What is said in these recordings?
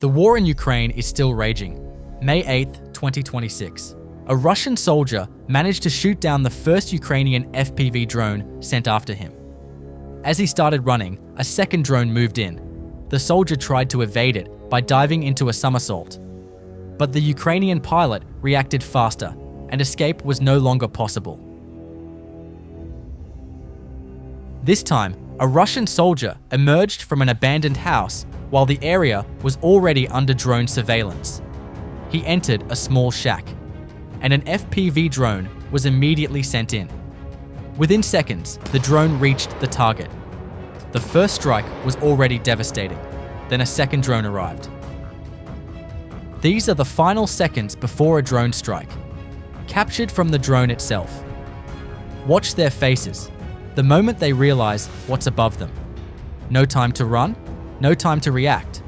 The war in Ukraine is still raging. May 8th, 2026. A Russian soldier managed to shoot down the first Ukrainian FPV drone sent after him. As he started running, a second drone moved in. The soldier tried to evade it by diving into a somersault. But the Ukrainian pilot reacted faster, and escape was no longer possible. This time, a Russian soldier emerged from an abandoned house while the area was already under drone surveillance. He entered a small shack, and an FPV drone was immediately sent in. Within seconds, the drone reached the target. The first strike was already devastating. Then a second drone arrived. These are the final seconds before a drone strike, captured from the drone itself. Watch their faces, the moment they realize what's above them. No time to run, no time to react.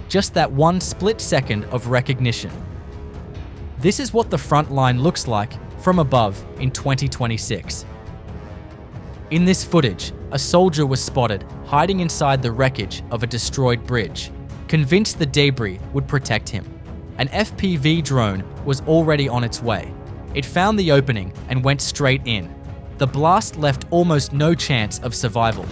Just that one split second of recognition. This is what the Frontline looks like from above in 2026. In this footage, a soldier was spotted hiding inside the wreckage of a destroyed bridge, convinced the debris would protect him. An FPV drone was already on its way. It found the opening and went straight in. The blast left almost no chance of survival.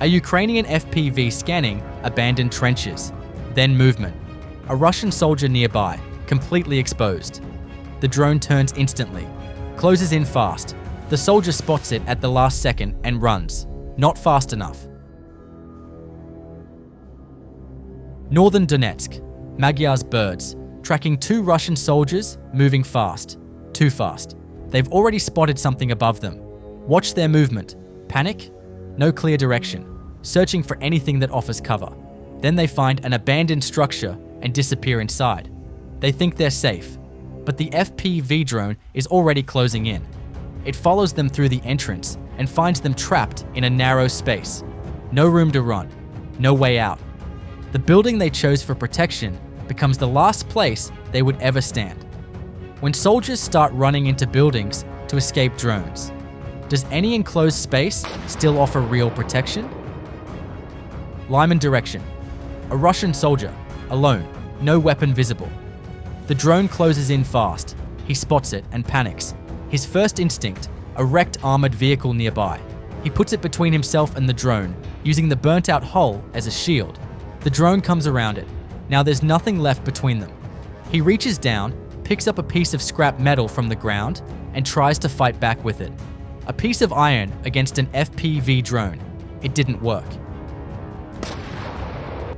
A Ukrainian FPV scanning abandoned trenches, then movement. A Russian soldier nearby, completely exposed. The drone turns instantly, closes in fast. The soldier spots it at the last second and runs, not fast enough. Northern Donetsk, Magyar Birds, tracking two Russian soldiers moving fast, too fast. They've already spotted something above them. Watch their movement. Panic? No clear direction. Searching for anything that offers cover. Then they find an abandoned structure and disappear inside. They think they're safe, but the FPV drone is already closing in. It follows them through the entrance and finds them trapped in a narrow space. No room to run, no way out. The building they chose for protection becomes the last place they would ever stand. When soldiers start running into buildings to escape drones, does any enclosed space still offer real protection? Lyman direction. A Russian soldier, alone, no weapon visible. The drone closes in fast. He spots it and panics. His first instinct, a wrecked armored vehicle nearby. He puts it between himself and the drone, using the burnt-out hull as a shield. The drone comes around it. Now there's nothing left between them. He reaches down, picks up a piece of scrap metal from the ground, and tries to fight back with it. A piece of iron against an FPV drone. It didn't work.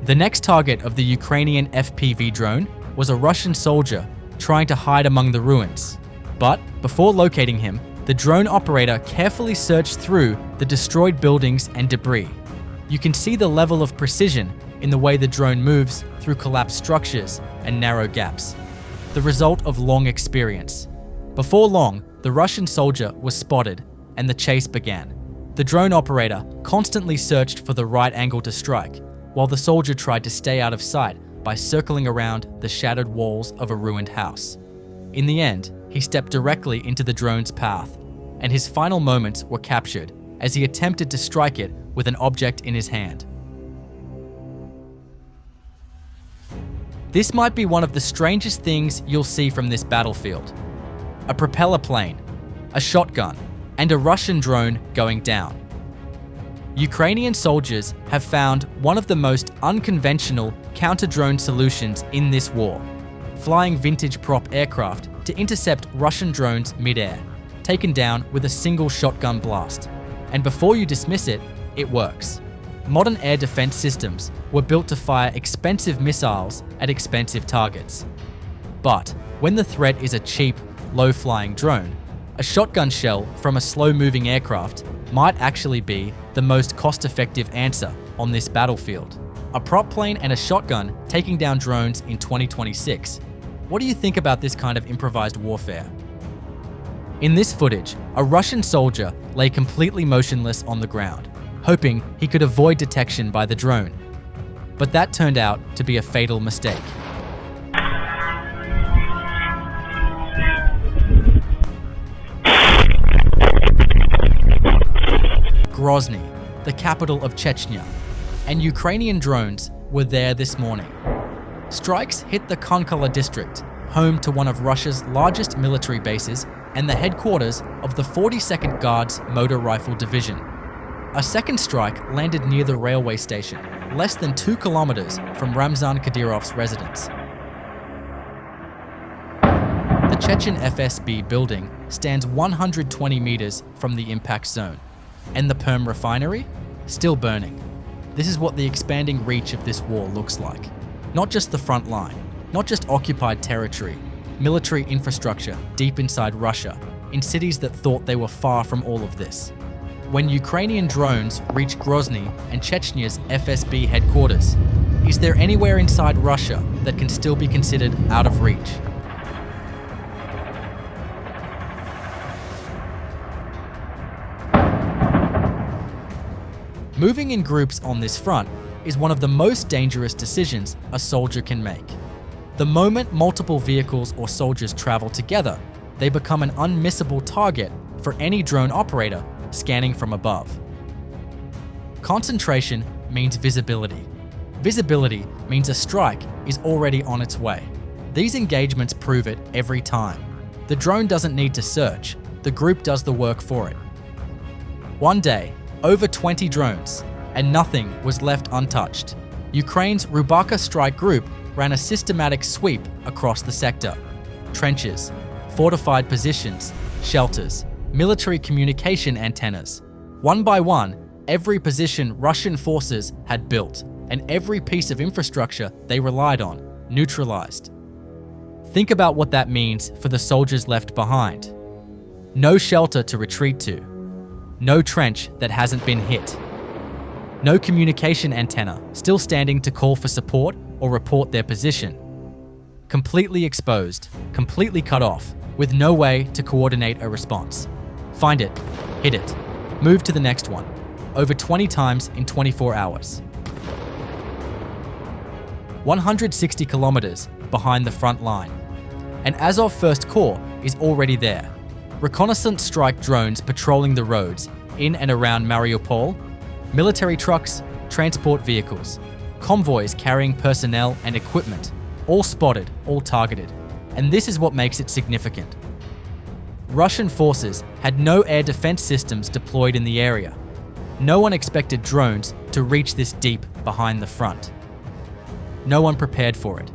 The next target of the Ukrainian FPV drone was a Russian soldier trying to hide among the ruins. But before locating him, the drone operator carefully searched through the destroyed buildings and debris. You can see the level of precision in the way the drone moves through collapsed structures and narrow gaps. The result of long experience. Before long, the Russian soldier was spotted and the chase began. The drone operator constantly searched for the right angle to strike, while the soldier tried to stay out of sight by circling around the shattered walls of a ruined house. In the end, he stepped directly into the drone's path, and his final moments were captured as he attempted to strike it with an object in his hand. This might be one of the strangest things you'll see from this battlefield. A propeller plane, a shotgun, and a Russian drone going down. Ukrainian soldiers have found one of the most unconventional counter-drone solutions in this war, flying vintage prop aircraft to intercept Russian drones mid-air, taken down with a single shotgun blast. And before you dismiss it, it works. Modern air defense systems were built to fire expensive missiles at expensive targets. But when the threat is a cheap, low-flying drone, a shotgun shell from a slow-moving aircraft might actually be the most cost-effective answer on this battlefield. A prop plane and a shotgun taking down drones in 2026. What do you think about this kind of improvised warfare? In this footage, a Russian soldier lay completely motionless on the ground, hoping he could avoid detection by the drone. But that turned out to be a fatal mistake. Grozny, the capital of Chechnya, and Ukrainian drones were there this morning. Strikes hit the Konkala district, home to one of Russia's largest military bases and the headquarters of the 42nd Guards Motor Rifle Division. A second strike landed near the railway station, less than 2 kilometers from Ramzan Kadyrov's residence. The Chechen FSB building stands 120 meters from the impact zone, and the Perm refinery? Still burning. This is what the expanding reach of this war looks like. Not just the front line, not just occupied territory, military infrastructure deep inside Russia, in cities that thought they were far from all of this. When Ukrainian drones reach Grozny and Chechnya's FSB headquarters, is there anywhere inside Russia that can still be considered out of reach? Moving in groups on this front is one of the most dangerous decisions a soldier can make. The moment multiple vehicles or soldiers travel together, they become an unmissable target for any drone operator scanning from above. Concentration means visibility. Visibility means a strike is already on its way. These engagements prove it every time. The drone doesn't need to search, the group does the work for it. One day, over 20 drones, and nothing was left untouched. Ukraine's Rubaka strike group ran a systematic sweep across the sector. Trenches, fortified positions, shelters, military communication antennas. One by one, every position Russian forces had built and every piece of infrastructure they relied on, neutralized. Think about what that means for the soldiers left behind. No shelter to retreat to. No trench that hasn't been hit. No communication antenna still standing to call for support or report their position. Completely exposed, completely cut off, with no way to coordinate a response. Find it, hit it, move to the next one, over 20 times in 24 hours. 160 kilometers behind the front line. And Azov First Corps is already there. Reconnaissance strike drones patrolling the roads in and around Mariupol, military trucks, transport vehicles, convoys carrying personnel and equipment, all spotted, all targeted. And this is what makes it significant. Russian forces had no air defense systems deployed in the area. No one expected drones to reach this deep behind the front. No one prepared for it.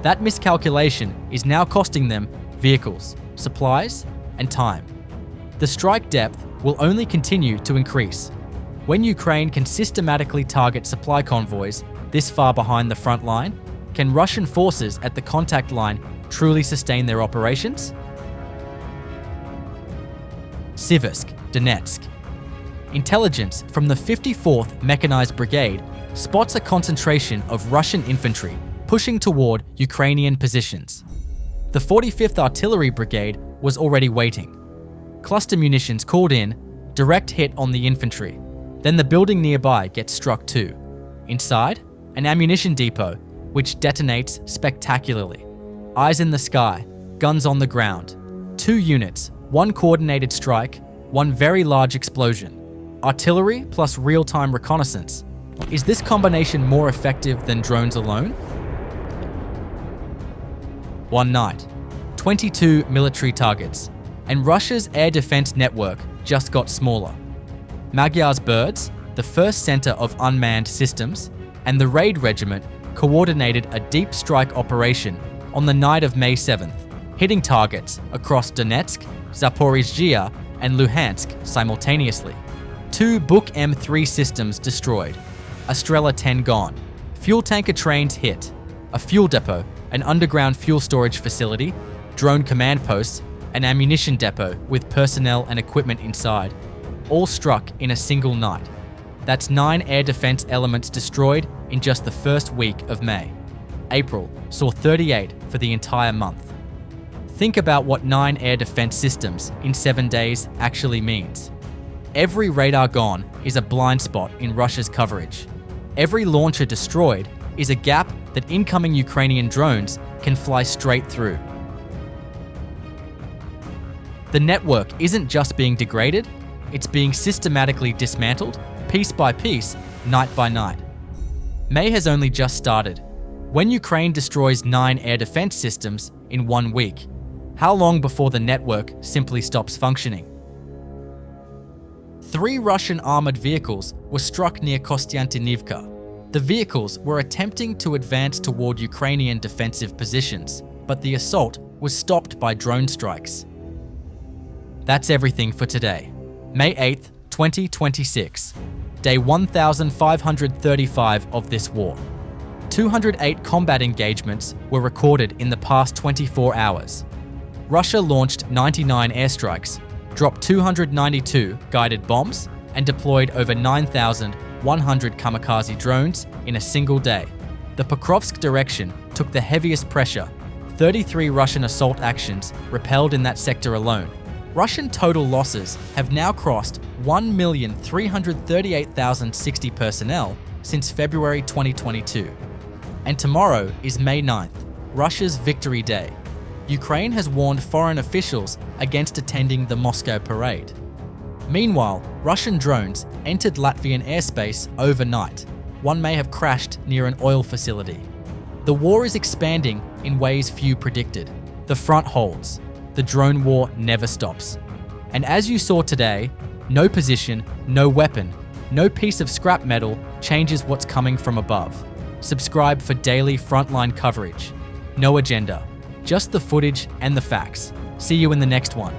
That miscalculation is now costing them vehicles, supplies, and time. The strike depth will only continue to increase. When Ukraine can systematically target supply convoys this far behind the front line, can Russian forces at the contact line truly sustain their operations? Siversk, Donetsk. Intelligence from the 54th Mechanized Brigade spots a concentration of Russian infantry pushing toward Ukrainian positions. The 45th Artillery Brigade was already waiting. Cluster munitions called in, direct hit on the infantry. Then the building nearby gets struck too. Inside, an ammunition depot, which detonates spectacularly. Eyes in the sky, guns on the ground. 2 units, 1 coordinated strike, 1 very large explosion. Artillery plus real-time reconnaissance. Is this combination more effective than drones alone? One night, 22 military targets, and Russia's air defense network just got smaller. Magyar Birds, the first center of unmanned systems, and the Raid Regiment coordinated a deep strike operation on the night of May 7th, hitting targets across Donetsk, Zaporizhzhia, and Luhansk simultaneously. 2 Buk M3 systems destroyed, a Strela 10 gone, fuel tanker trains hit, a fuel depot, an underground fuel storage facility, drone command posts, an ammunition depot with personnel and equipment inside, all struck in a single night. That's 9 air defense elements destroyed in just the first week of May. April saw 38 for the entire month. Think about what 9 air defense systems in 7 days actually means. Every radar gone is a blind spot in Russia's coverage. Every launcher destroyed is a gap that incoming Ukrainian drones can fly straight through. The network isn't just being degraded, it's being systematically dismantled, piece by piece, night by night. May has only just started. When Ukraine destroys 9 air defense systems in 1 week, how long before the network simply stops functioning? 3 Russian armored vehicles were struck near Kostiantynivka. The vehicles were attempting to advance toward Ukrainian defensive positions, but the assault was stopped by drone strikes. That's everything for today. May 8th, 2026. Day 1535 of this war. 208 combat engagements were recorded in the past 24 hours. Russia launched 99 airstrikes, dropped 292 guided bombs, and deployed over 9,100 kamikaze drones in a single day. The Pokrovsk direction took the heaviest pressure. 33 Russian assault actions repelled in that sector alone. Russian total losses have now crossed 1,338,060 personnel since February 2022. And tomorrow is May 9th, Russia's Victory Day. Ukraine has warned foreign officials against attending the Moscow parade. Meanwhile, Russian drones entered Latvian airspace overnight. One may have crashed near an oil facility. The war is expanding in ways few predicted. The front holds. The drone war never stops. And as you saw today, no position, no weapon, no piece of scrap metal changes what's coming from above. Subscribe for daily Frontline coverage. No agenda, just the footage and the facts. See you in the next one.